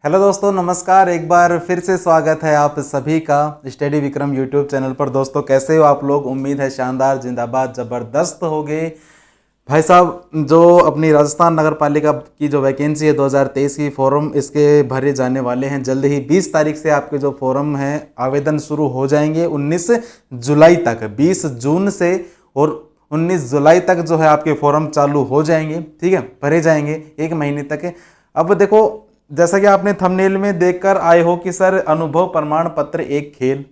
Hello दोस्तों, नमस्कार। एक बार फिर से स्वागत है आप सभी का स्टडी विक्रम यूट्यूब चैनल पर। दोस्तों कैसे हो आप लोग? उम्मीद है शानदार, जिंदाबाद, ज़बरदस्त हो गए। भाई साहब, जो अपनी राजस्थान नगर पालिका की जो वैकेंसी है 2023 की, फॉर्म इसके भरे जाने वाले हैं जल्द ही। 20 तारीख से आपके जो फॉर्म हैं आवेदन शुरू हो जाएंगे 19 जुलाई तक। 20 जून से और 19 जुलाई तक जो है आपके फॉर्म चालू हो जाएंगे, ठीक है, भरे जाएंगे 1 महीने तक। अब देखो, जैसा कि आपने थंबनेल में देखकर आए हो कि सर अनुभव प्रमाण पत्र एक खेल,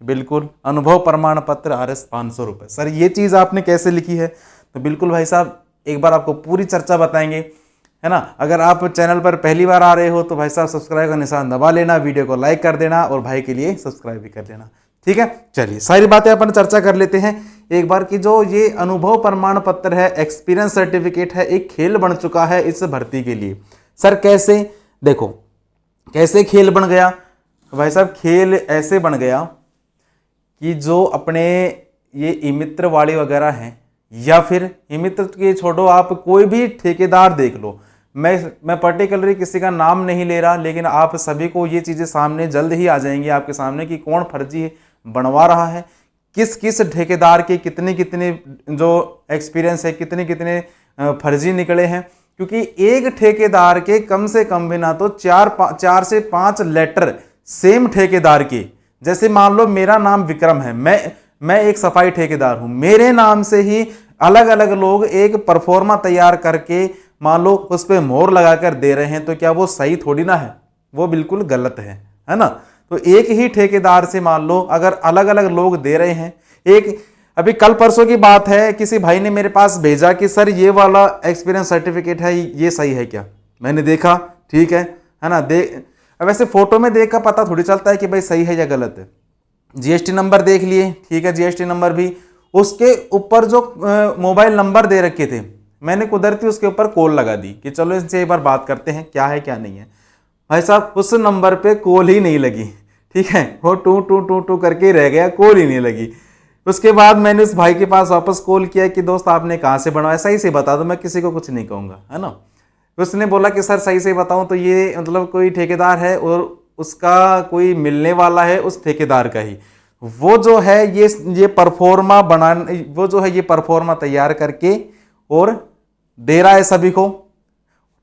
बिल्कुल अनुभव प्रमाण पत्र RS 500 रुपये। सर ये चीज़ आपने कैसे लिखी है? तो बिल्कुल भाई साहब, एक बार आपको पूरी चर्चा बताएंगे, है ना। अगर आप चैनल पर पहली बार आ रहे हो तो भाई साहब सब्सक्राइब का निशान दबा लेना, वीडियो को लाइक कर देना और भाई के लिए सब्सक्राइब भी कर लेना, ठीक है। चलिए सारी बातें अपन चर्चा कर लेते हैं एक बार की। जो ये अनुभव प्रमाण पत्र है, एक्सपीरियंस सर्टिफिकेट है, एक खेल बन चुका है इस भर्ती के लिए। सर कैसे? देखो कैसे खेल बन गया भाई साहब। खेल ऐसे बन गया कि जो अपने ये ई-मित्र वाले वगैरह हैं, या फिर ई-मित्र के छोड़ो, आप कोई भी ठेकेदार देख लो। मैं पर्टिकुलरली किसी का नाम नहीं ले रहा, लेकिन आप सभी को ये चीज़ें सामने जल्द ही आ जाएंगी आपके सामने कि कौन फर्जी बनवा रहा है, किस किस ठेकेदार के कितने कितने जो एक्सपीरियंस है, कितने कितने फर्जी निकले हैं। क्योंकि एक ठेकेदार के कम से कम भी ना तो 4 से 5 लेटर सेम ठेकेदार के। जैसे मान लो मेरा नाम विक्रम है, मैं एक सफाई ठेकेदार हूं, मेरे नाम से ही अलग अलग लोग एक परफॉर्मा तैयार करके मान लो उस पर मोहर लगाकर दे रहे हैं, तो क्या वो सही थोड़ी ना है? वो बिल्कुल गलत है ना। तो एक ही ठेकेदार से मान लो अगर अलग अलग लोग दे रहे हैं, अभी कल परसों की बात है, किसी भाई ने मेरे पास भेजा कि सर ये वाला एक्सपीरियंस सर्टिफिकेट है, ये सही है क्या? मैंने देखा, ठीक है ना। अब वैसे फोटो में देख कर पता थोड़ी चलता है कि भाई सही है या गलत है। GST नंबर देख लिए, ठीक है, GST नंबर भी, उसके ऊपर जो मोबाइल नंबर दे रखे थे, मैंने कुदरती उसके ऊपर कॉल लगा दी कि चलो इनसे एक बार बात करते हैं क्या है क्या नहीं है। भाई साहब उस नंबर पे कॉल ही नहीं लगी, ठीक है, वो टू टू टू टू करके रह गया, कॉल ही नहीं लगी। उसके बाद मैंने उस भाई के पास वापस कॉल किया कि दोस्त आपने कहाँ से बनवाया, सही से बता दो, मैं किसी को कुछ नहीं कहूँगा, है ना। उसने बोला कि सर सही से बताऊँ तो ये मतलब कोई ठेकेदार है और उसका कोई मिलने वाला है उस ठेकेदार का ही, वो जो है ये परफॉर्मा वो जो है ये परफॉर्मा तैयार करके और दे रहा है सभी को।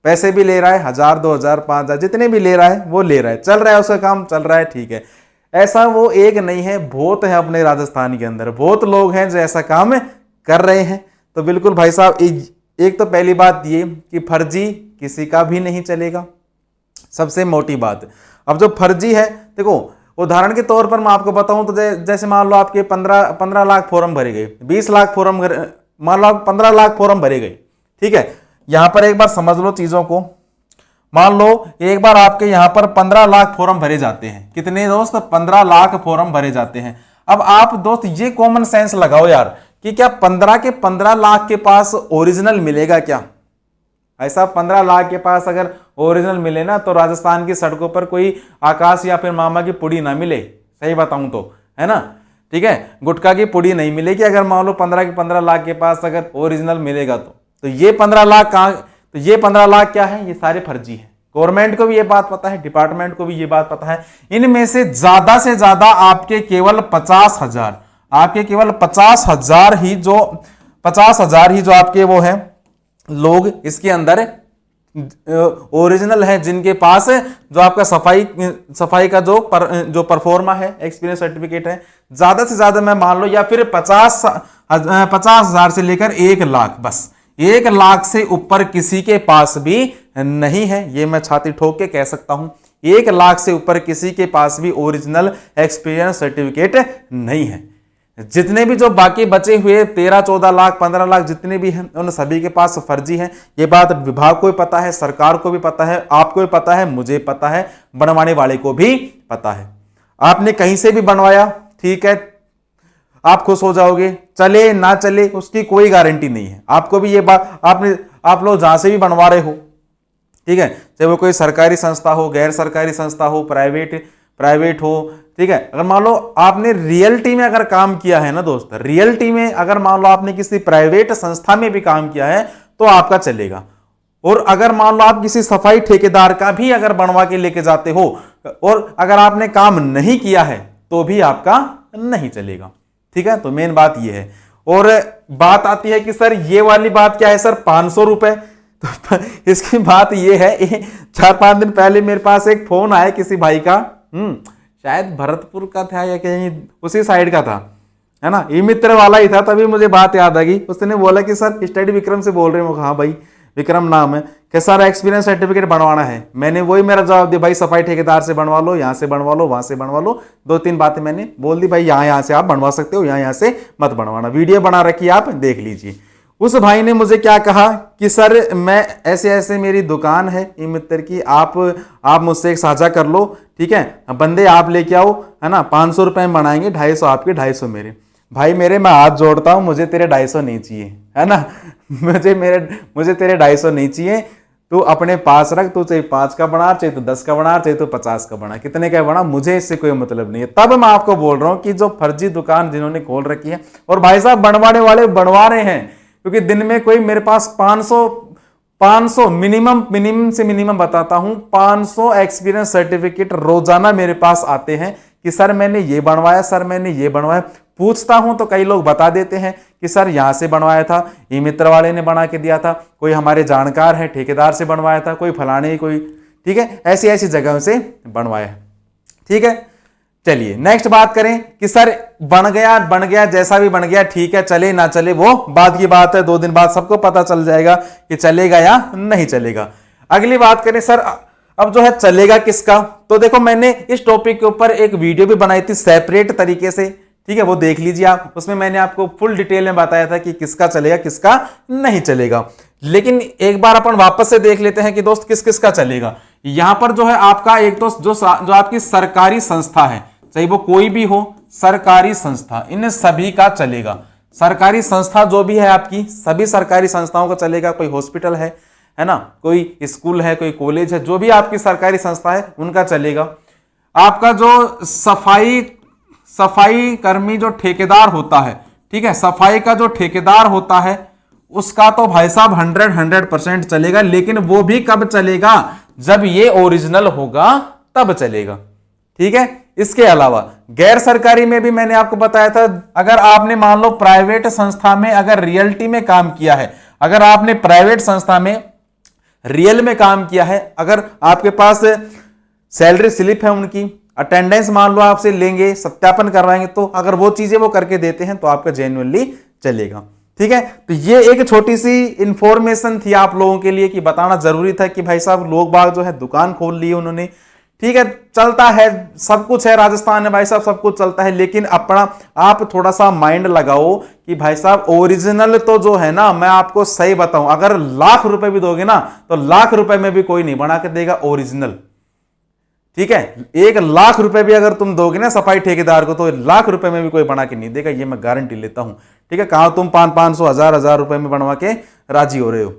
पैसे भी ले रहा है, 1000 2000 5000 जितने भी ले रहा है वो ले रहा है, चल रहा है उसका काम, चल रहा है, ठीक है। ऐसा वो एक नहीं है, बहुत है अपने राजस्थान के अंदर, बहुत लोग हैं जो ऐसा काम कर रहे हैं। तो बिल्कुल भाई साहब, एक तो पहली बात ये कि फर्जी किसी का भी नहीं चलेगा, सबसे मोटी बात। अब जो फर्जी है, देखो उदाहरण के तौर पर मैं आपको बताऊं तो जैसे मान लो आपके 15 लाख फॉर्म भरे गए, 20 लाख फॉर्म, मान लो 15 लाख फॉर्म भरे गए, ठीक है। यहां पर एक बार समझ लो चीजों को। मान लो एक बार आपके यहां पर 15 लाख फॉर्म भरे जाते हैं। कितने दोस्त? 15 लाख फॉर्म भरे जाते हैं। अब आप दोस्त ये कॉमन सेंस लगाओ यार कि क्या 15 के 15 लाख के पास ओरिजिनल मिलेगा क्या? ऐसा 15 लाख के पास अगर ओरिजिनल मिले ना, तो राजस्थान की सड़कों पर कोई आकाश या फिर मामा की पुड़ी ना मिले, सही बताऊं तो, है ना, ठीक है। गुटखा की पुड़ी नहीं मिलेगी अगर मान लो 15 के 15 लाख के पास अगर ओरिजिनल मिलेगा तो ये 15 लाख कहां? तो ये 15 लाख क्या है? ये सारे फर्जी हैं। गवर्नमेंट को भी ये बात पता है, डिपार्टमेंट को भी ये बात पता है। इनमें से ज्यादा आपके केवल 50,000, आपके केवल 50,000 ही जो 50,000 ही जो आपके वो हैं लोग इसके अंदर ओरिजिनल है, जिनके पास जो आपका सफाई का जो परफॉर्मा है, एक्सपीरियंस सर्टिफिकेट है। ज्यादा से ज्यादा मैं मान लो या फिर 50,000 से लेकर 1 लाख, बस 1 लाख से ऊपर किसी के पास भी नहीं है। ये मैं छाती ठोक के कह सकता हूं, 1 लाख से ऊपर किसी के पास भी ओरिजिनल एक्सपीरियंस सर्टिफिकेट नहीं है। जितने भी जो बाकी बचे हुए 13 14 लाख 15 लाख जितने भी हैं, उन सभी के पास फर्जी हैं। ये बात विभाग को भी पता है, सरकार को भी पता है, आपको भी पता है, मुझे पता है, बनवाने वाले को भी पता है। आपने कहीं से भी बनवाया, ठीक है, आप खुश हो जाओगे, चले ना चले उसकी कोई गारंटी नहीं है। आपको भी ये बात, आप लोग जहां से भी बनवा रहे हो, ठीक है, चाहे वो कोई सरकारी संस्था हो, गैर सरकारी संस्था हो, प्राइवेट हो, ठीक है। अगर मान लो आपने रियलिटी में अगर काम किया है ना दोस्त, रियलिटी में अगर मान लो आपने किसी प्राइवेट संस्था में भी काम किया है तो आपका चलेगा। और अगर मान लो आप किसी सफाई ठेकेदार का भी अगर बनवा के लेके जाते हो और अगर आपने काम नहीं किया है तो भी आपका नहीं चलेगा। ठीक है, तो मेन बात यह है। और बात आती है कि सर ये वाली बात क्या है सर, 500 रुपए। तो इसकी बात यह है, 4-5 दिन पहले मेरे पास एक फोन आया किसी भाई का, शायद भरतपुर का था या कहीं उसी साइड का था, है ना, ई मित्र वाला ही था। तभी मुझे बात याद आ गई। उसने बोला कि सर स्टडी विक्रम से बोल रहे हो? हाँ भाई विक्रम नाम है। कि सर एक्सपीरियंस सर्टिफिकेट बनवाना है। मैंने वही मेरा जवाब दिया, भाई सफाई ठेकेदार से बनवा लो, यहाँ से बनवा लो, वहां से बनवा लो। 2-3 बातें मैंने बोल दी, भाई यहाँ से आप बनवा सकते हो, यहाँ से मत बनवाना। वीडियो बना रखी है, आप देख लीजिए। उस भाई ने मुझे क्या कहा कि सर मैं ऐसे ऐसे मेरी दुकान है ई मित्र की, आप मुझसे एक साझा कर लो, ठीक है, बंदे आप लेके आओ, है ना, 500 रुपए में बनाएंगे, 250 आपके 250 मेरे। भाई मेरे मैं हाथ जोड़ता हूं, मुझे तेरे 250 नहीं चाहिए, है ना, मुझे तेरे 250 नहीं चाहिए। तू अपने पास रख, तू चाहे 5 का बना, चाहे तू 10 का बना, चाहे तू 50 का बना, कितने का बना, मुझे इससे कोई मतलब नहीं है। तब मैं आपको बोल रहा हूं कि जो फर्जी दुकान जिन्होंने खोल रखी है, और भाई साहब बनवाने वाले बनवा रहे हैं, क्योंकि दिन में कोई मेरे पास 500 मिनिमम से मिनिमम बताता हूं, 500 एक्सपीरियंस सर्टिफिकेट रोजाना मेरे पास आते हैं कि सर मैंने ये बनवाया, सर मैंने ये बनवाया। पूछता हूं तो कई लोग बता देते हैं कि सर यहां से बनवाया था, ई मित्र वाले ने बना के दिया था, कोई हमारे जानकार है ठेकेदार से बनवाया था, कोई फलाने कोई, ठीक है, ऐसी ऐसी जगहों से बनवाया। ठीक है, चलिए नेक्स्ट बात करें कि सर बन गया जैसा भी बन गया, ठीक है, चले ना चले वो बाद की बात है, 2 दिन बाद सबको पता चल जाएगा कि चलेगा या नहीं चलेगा। अगली बात करें सर अब जो है चलेगा किसका, तो देखो मैंने इस टॉपिक के ऊपर एक वीडियो भी बनाई थी सेपरेट तरीके से, ठीक है, वो देख लीजिए आप। उसमें मैंने आपको फुल डिटेल में बताया था कि किसका चलेगा किसका नहीं चलेगा। लेकिन एक बार अपन वापस से देख लेते हैं कि दोस्त किस किस का चलेगा। यहां पर जो है आपका एक दोस्त जो आपकी सरकारी संस्था है, चाहे वो कोई भी हो, सरकारी संस्था, इन सभी का चलेगा। सरकारी संस्था जो भी है आपकी, सभी सरकारी संस्थाओं का चलेगा। कोई हॉस्पिटल है ना, कोई स्कूल है, कोई कॉलेज है, जो भी आपकी सरकारी संस्था है उनका चलेगा। आपका जो सफाई कर्मी जो ठेकेदार होता है, ठीक है, सफाई का जो ठेकेदार होता है उसका तो भाई साहब 100% चलेगा। लेकिन वो भी कब चलेगा, जब ये ओरिजिनल होगा तब चलेगा। ठीक है, इसके अलावा गैर सरकारी में भी मैंने आपको बताया था, अगर आपने मान लो प्राइवेट संस्था में अगर रियल्टी में काम किया है, अगर आपने प्राइवेट संस्था में रियल में काम किया है, अगर आपके पास सैलरी स्लिप है, उनकी अटेंडेंस मान लो आपसे लेंगे, सत्यापन करवाएंगे, तो अगर वो चीजें वो करके देते हैं तो आपका जेन्युइनली चलेगा। ठीक है, तो ये एक छोटी सी इंफॉर्मेशन थी आप लोगों के लिए कि बताना जरूरी था कि भाई साहब लोग बाग जो है दुकान खोल ली उन्होंने। ठीक है, चलता है, सब कुछ है राजस्थान में भाई साहब, सब कुछ चलता है, लेकिन अपना आप थोड़ा सा माइंड लगाओ कि भाई साहब ओरिजिनल तो जो है ना, मैं आपको सही बताऊं, अगर लाख रुपए भी दोगे ना तो लाख रुपए में भी कोई नहीं बना के देगा ओरिजिनल। ठीक है, 1 लाख रुपए भी अगर तुम दोगे ना सफाई ठेकेदार को, तो लाख रुपए में भी कोई बना के नहीं देगा, ये मैं गारंटी लेता हूं। ठीक है, कहां तुम 500 1000 रुपए में बनवा के राजी हो रहे हो।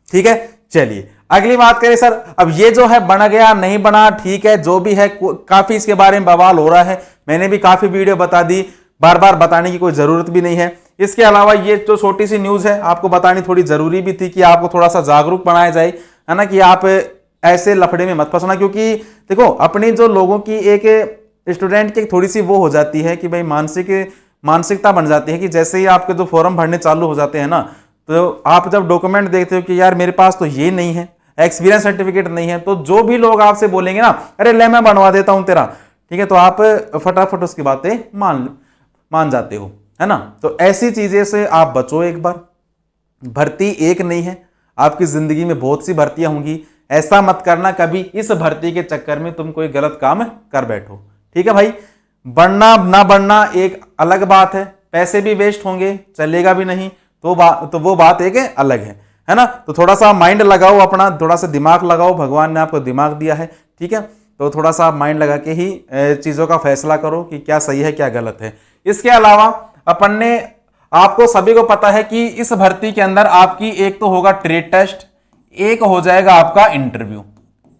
ठीक है, चलिए अगली बात करें सर। अब ये जो है बना गया नहीं बना, ठीक है, जो भी है, काफी इसके बारे में बवाल हो रहा है, मैंने भी काफी वीडियो बता दी, बार बार बताने की कोई जरूरत भी नहीं है। इसके अलावा ये जो छोटी सी न्यूज है आपको बतानी थोड़ी जरूरी भी थी कि आपको थोड़ा सा जागरूक बनाया जाए, है ना, कि आप ऐसे लफड़े में मत फंसना। क्योंकि देखो अपने जो लोगों की एक स्टूडेंट की थोड़ी सी वो हो जाती है कि भाई मानसिकता बन जाती है कि जैसे ही आपके जो फॉर्म भरने चालू हो जाते हैं ना, तो आप जब डॉक्यूमेंट देखते हो कि यार मेरे पास तो ये नहीं है, एक्सपीरियंस सर्टिफिकेट नहीं है, तो जो भी लोग आपसे बोलेंगे ना, अरे ले मैं बनवा देता हूं तेरा, ठीक है, तो आप फटाफट उसकी बातें मान जाते हो, है ना। तो ऐसी चीजें से आप बचो। एक बार भर्ती एक नहीं है, आपकी जिंदगी में बहुत सी भर्तियां होंगी। ऐसा मत करना कभी इस भर्ती के चक्कर में तुम कोई गलत काम कर बैठो। ठीक है भाई, बढ़ना ना बढ़ना एक अलग बात है, पैसे भी वेस्ट होंगे, चलेगा भी नहीं, तो वो बात एक अलग है ना। तो थोड़ा सा माइंड लगाओ, अपना थोड़ा सा दिमाग लगाओ, भगवान ने आपको दिमाग दिया है, ठीक है, तो थोड़ा सा माइंड लगा के ही चीजों का फैसला करो कि क्या सही है क्या गलत है। इसके अलावा अपन ने आपको सभी को पता है कि इस भर्ती के अंदर आपकी एक तो होगा ट्रेड टेस्ट, एक हो जाएगा आपका इंटरव्यू।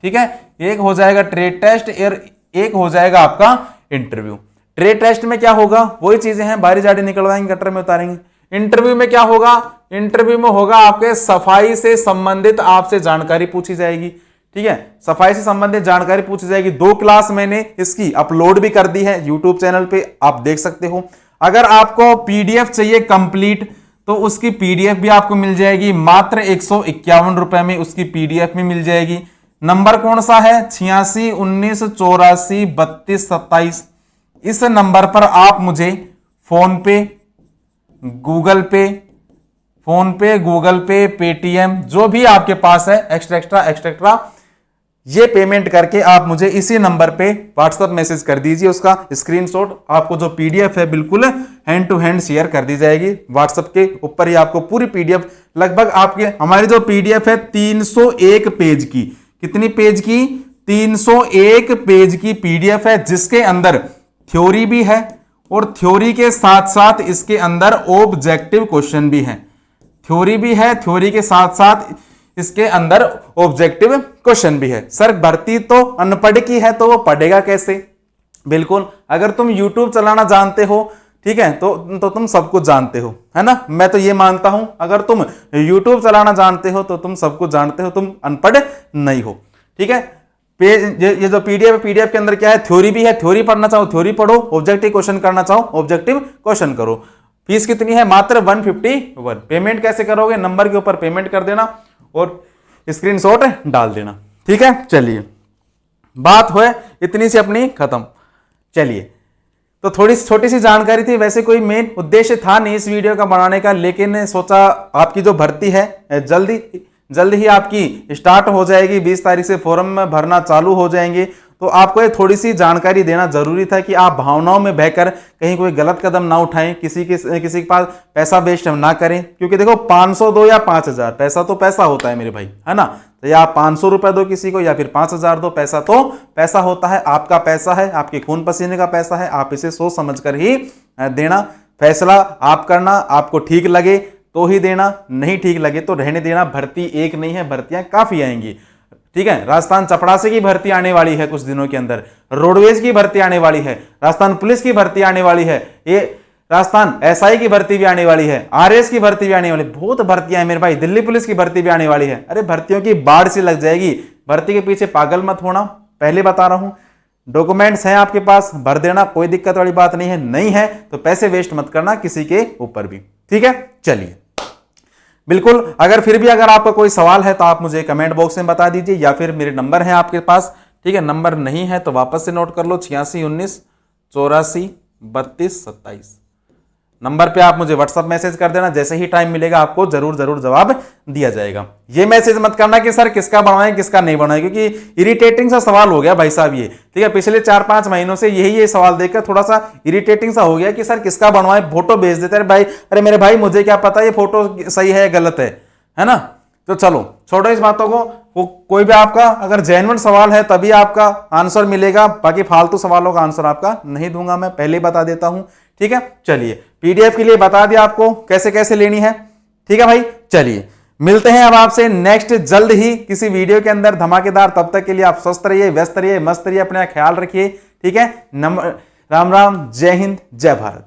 ठीक है, एक हो जाएगा ट्रेड टेस्ट और एक हो जाएगा आपका इंटरव्यू। ट्रेड टेस्ट में क्या होगा, वही चीजें हैं, बारी जाड़ी निकलवाएंगे, गटर में उतारेंगे। इंटरव्यू में क्या होगा, इंटरव्यू में होगा आपके सफाई से संबंधित आपसे जानकारी पूछी जाएगी। ठीक है, सफाई से संबंधित जानकारी पूछी जाएगी। 2 क्लास मैंने इसकी अपलोड भी कर दी है यूट्यूब चैनल पे, आप देख सकते हो। अगर आपको पीडीएफ चाहिए कंप्लीट तो उसकी पीडीएफ भी आपको मिल जाएगी मात्र 151 रुपए में, उसकी पीडीएफ भी मिल जाएगी। नंबर कौन सा है, 86 19 84 32 27। इस नंबर पर आप मुझे फोन पे, गूगल पे, पेटीएम, जो भी आपके पास है एक्स्ट्रा ये पेमेंट करके आप मुझे इसी नंबर पे व्हाट्सएप मैसेज कर दीजिए। उसका स्क्रीनशॉट, आपको जो पीडीएफ है बिल्कुल हैंड टू हैंड शेयर कर दी जाएगी। व्हाट्सएप के ऊपर ही आपको पूरी पीडीएफ, लगभग आपके हमारी जो पीडीएफ है 301 पेज की, कितनी पेज की, 301 पेज की पीडीएफ है, जिसके अंदर थ्योरी भी है और थ्योरी के साथ साथ इसके अंदर ऑब्जेक्टिव क्वेश्चन भी है। थ्योरी भी है, थ्योरी के साथ साथ इसके अंदर ऑब्जेक्टिव क्वेश्चन भी है। सर भर्ती तो अनपढ़ की है तो वो पढ़ेगा कैसे? बिल्कुल, अगर तुम YouTube चलाना जानते हो, ठीक है, तो तुम सब कुछ जानते हो, है ना। मैं तो ये मानता हूं, अगर तुम YouTube चलाना जानते हो तो तुम सब कुछ जानते हो, तुम अनपढ़ नहीं हो। ठीक है, ये जो पीडीएफ के अंदर क्या है, थ्योरी भी है, थ्योरी पढ़ना चाहो थ्योरी पढ़ो, ऑब्जेक्टिव क्वेश्चन करना चाहो ऑब्जेक्टिव क्वेश्चन करो। फीस कितनी है, मात्र 151। पेमेंट कैसे करोगे, नंबर के ऊपर पेमेंट कर देना और स्क्रीनशॉट डाल देना। ठीक है, चलिए बात हुए इतनी सी अपनी खत्म। चलिए, तो थोड़ी छोटी सी जानकारी थी, वैसे कोई मेन उद्देश्य था नहीं इस वीडियो का बनाने का, लेकिन सोचा आपकी जो भर्ती है जल्दी ही आपकी स्टार्ट हो जाएगी। 20 तारीख से फॉर्म में भरना चालू हो जाएंगे, तो आपको ये थोड़ी सी जानकारी देना जरूरी था कि आप भावनाओं में बहकर कहीं कोई गलत कदम ना उठाएं, किसी के पास पैसा वेस्ट ना करें। क्योंकि देखो 500 दो या 5000, पैसा तो पैसा होता है मेरे भाई, है ना। तो या आप 500 रुपए दो किसी को या फिर 5000 दो, पैसा तो पैसा होता है, आपका पैसा है, आपके खून पसीने का पैसा है। आप इसे सोच समझ कर ही देना, फैसला आप करना, आपको ठीक लगे तो ही देना, नहीं ठीक लगे तो रहने देना। भर्ती एक नहीं है, भर्तियां काफी आएंगी। ठीक है, राजस्थान चपरासी की भर्ती आने वाली है कुछ दिनों के अंदर, रोडवेज की भर्ती आने वाली है, राजस्थान पुलिस की भर्ती आने वाली है, ये राजस्थान एसआई की भर्ती भी आने वाली है, आरएस की भर्ती भी आने वाली, बहुत भर्तियां हैं मेरे भाई, दिल्ली पुलिस की भर्ती भी आने वाली है। अरे भर्तियों की बाढ़ सी लग जाएगी, भर्ती के पीछे पागल मत होना, पहले बता रहा हूं। डॉक्यूमेंट्स हैं आपके पास, भर देना, कोई दिक्कत वाली बात नहीं है। नहीं है तो पैसे वेस्ट मत करना किसी के ऊपर भी। ठीक है, चलिए बिल्कुल। अगर आपका कोई सवाल है तो आप मुझे कमेंट बॉक्स में बता दीजिए, या फिर मेरे नंबर है आपके पास। ठीक है, नंबर नहीं है तो वापस से नोट कर लो, 86 19 84 32 27। नंबर पे आप मुझे व्हाट्सअप मैसेज कर देना, जैसे ही टाइम मिलेगा आपको जरूर जवाब दिया जाएगा। ये मैसेज मत करना कि सर किसका बनवाएं किसका नहीं बनवाएं, क्योंकि इरिटेटिंग सा सवाल हो गया भाई साहब ये। ठीक है, पिछले 4-5 महीनों से ये सवाल देखकर थोड़ा सा इरिटेटिंग सा हो गया कि सर किसका बनवाएं, फोटो भेज देते हैं भाई। अरे मेरे भाई मुझे क्या पता ये फोटो सही है गलत है ना। तो चलो छोड़ो इस बातों को, कोई भी आपका अगर जेन्युइन सवाल है तभी आपका आंसर मिलेगा, बाकी फालतू सवालों का आंसर आपका नहीं दूंगा, मैं पहले ही बता देता हूं। ठीक है, चलिए पीडीएफ के लिए बता दिया आपको कैसे कैसे लेनी है। ठीक है भाई, चलिए मिलते हैं अब आपसे नेक्स्ट जल्द ही किसी वीडियो के अंदर धमाकेदार। तब तक के लिए आप स्वस्थ रहिए, व्यस्त रहिए, मस्त रहिए, अपना ख्याल रखिए। ठीक है, राम राम, जय हिंद, जय भारत।